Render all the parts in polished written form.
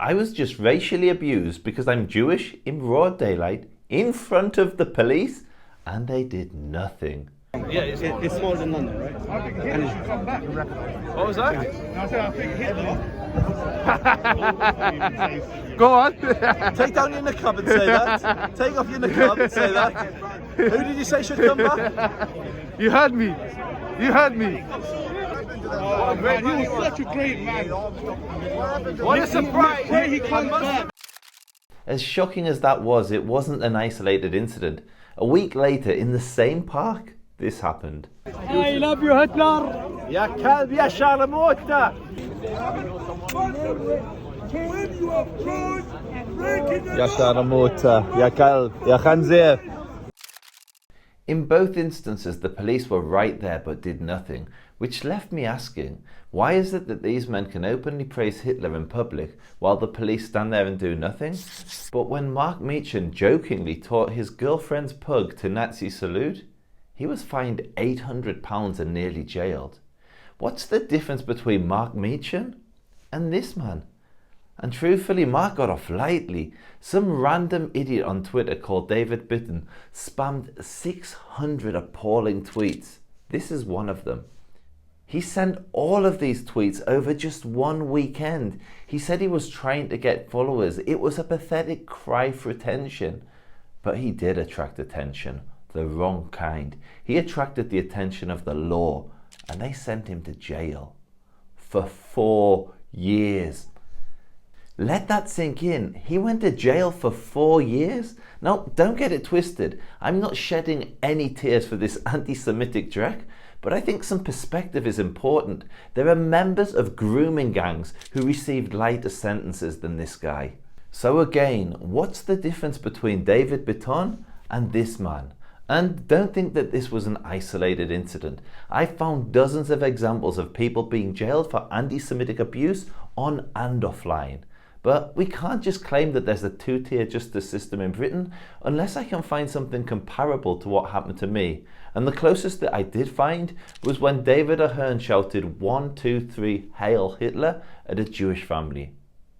I was just racially abused because I'm Jewish in broad daylight in front of the police, and they did nothing. Yeah, it's smaller than London, right? I think Hitler should come back. What was that? I think Hitler. Go on. Take down your niqab and say that. Take off your niqab and say that. Who did you say should come back? You heard me. You heard me. Oh, man, he was such a great man. What a surprise! Pray he comes back. As shocking as that was, it wasn't an isolated incident. A week later, in the same park, this happened. I love you, Hitler! Ya kalb ya sharmota! Ya sharmota, ya kalb, ya khanzir. In both instances, the police were right there but did nothing, which left me asking, why is it that these men can openly praise Hitler in public while the police stand there and do nothing? But when Mark Meechan jokingly taught his girlfriend's pug to Nazi salute, he was fined £800 and nearly jailed. What's the difference between Mark Meechan and this man? And truthfully, Mark got off lightly. Some random idiot on Twitter called David Bitton spammed 600 appalling tweets. This is one of them. He sent all of these tweets over just one weekend. He said he was trying to get followers. It was a pathetic cry for attention. But he did attract attention, the wrong kind. He attracted the attention of the law, and they sent him to jail for 4 years. Let that sink in. He went to jail for 4 years? Now, don't get it twisted. I'm not shedding any tears for this anti-Semitic dreck, but I think some perspective is important. There are members of grooming gangs who received lighter sentences than this guy. So again, what's the difference between David Bitton and this man? And don't think that this was an isolated incident. I found dozens of examples of people being jailed for anti-Semitic abuse on and offline. But we can't just claim that there's a two-tier justice system in Britain unless I can find something comparable to what happened to me. And the closest that I did find was when David Ahern shouted 1, 2, 3, Hail Hitler at a Jewish family,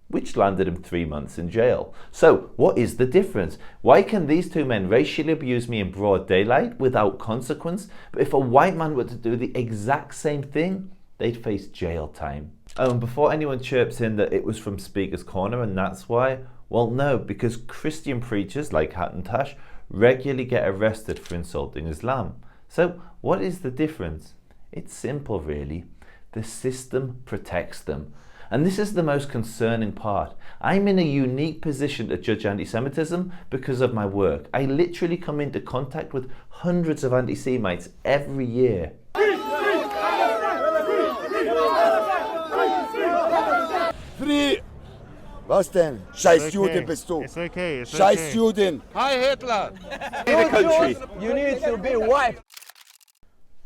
which landed him 3 months in jail. So what is the difference? Why can these two men racially abuse me in broad daylight without consequence, but if a white man were to do the exact same thing, they'd face jail time? Oh, and before anyone chirps in that it was from Speaker's Corner and that's why, well no, because Christian preachers like Hatton Tash regularly get arrested for insulting Islam. So what is the difference? It's simple really. The system protects them. And this is the most concerning part. I'm in a unique position to judge anti-Semitism because of my work. I literally come into contact with hundreds of anti-Semites every year. Free! Was denn? Scheiß Juden bist du! It's okay, it's Scheiß okay. Juden! Hi Hitler! The country. You need to be white.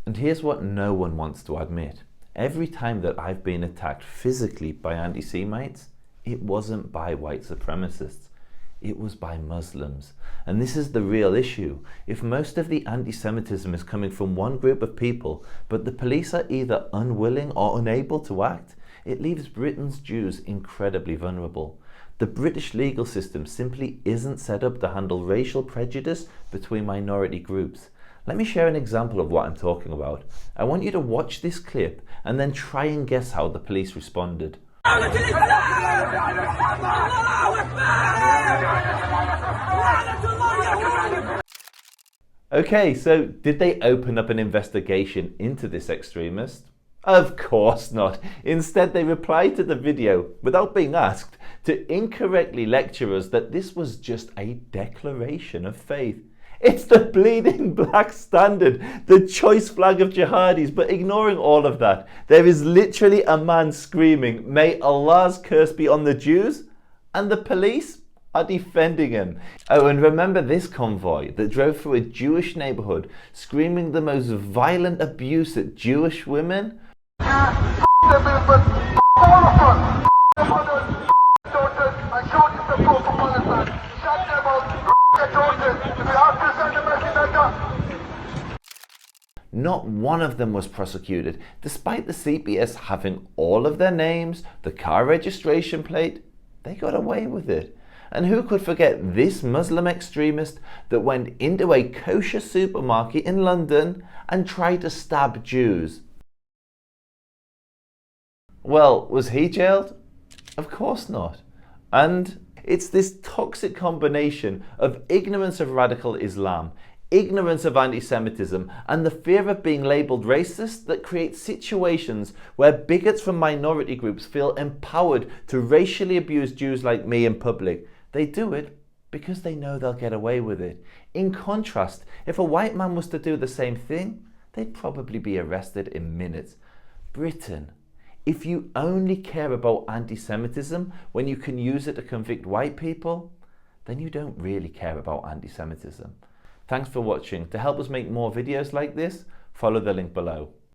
And here's what no one wants to admit. Every time that I've been attacked physically by anti-Semites, it wasn't by white supremacists. It was by Muslims. And this is the real issue. If most of the anti-Semitism is coming from one group of people, but the police are either unwilling or unable to act, it leaves Britain's Jews incredibly vulnerable. The British legal system simply isn't set up to handle racial prejudice between minority groups. Let me share an example of what I'm talking about. I want you to watch this clip and then try and guess how the police responded. Okay, so did they open up an investigation into this extremist? Of course not. Instead, they replied to the video, without being asked, to incorrectly lecture us that this was just a declaration of faith. It's the bleeding black standard, the choice flag of jihadis, but ignoring all of that, there is literally a man screaming, "May Allah's curse be on the Jews," and the police are defending him. Oh, and remember this convoy that drove through a Jewish neighborhood screaming the most violent abuse at Jewish women? Not one of them was prosecuted, despite the CPS having all of their names, the car registration plate. They got away with it. And who could forget this Muslim extremist that went into a kosher supermarket in London and tried to stab Jews? Well, was he jailed? Of course not. And it's this toxic combination of ignorance of radical Islam, ignorance of anti-Semitism, and the fear of being labelled racist that creates situations where bigots from minority groups feel empowered to racially abuse Jews like me in public. They do it because they know they'll get away with it. In contrast, if a white man was to do the same thing, they'd probably be arrested in minutes. Britain. If you only care about anti-Semitism when you can use it to convict white people, then you don't really care about anti-Semitism. Thanks for watching. To help us make more videos like this, follow the link below.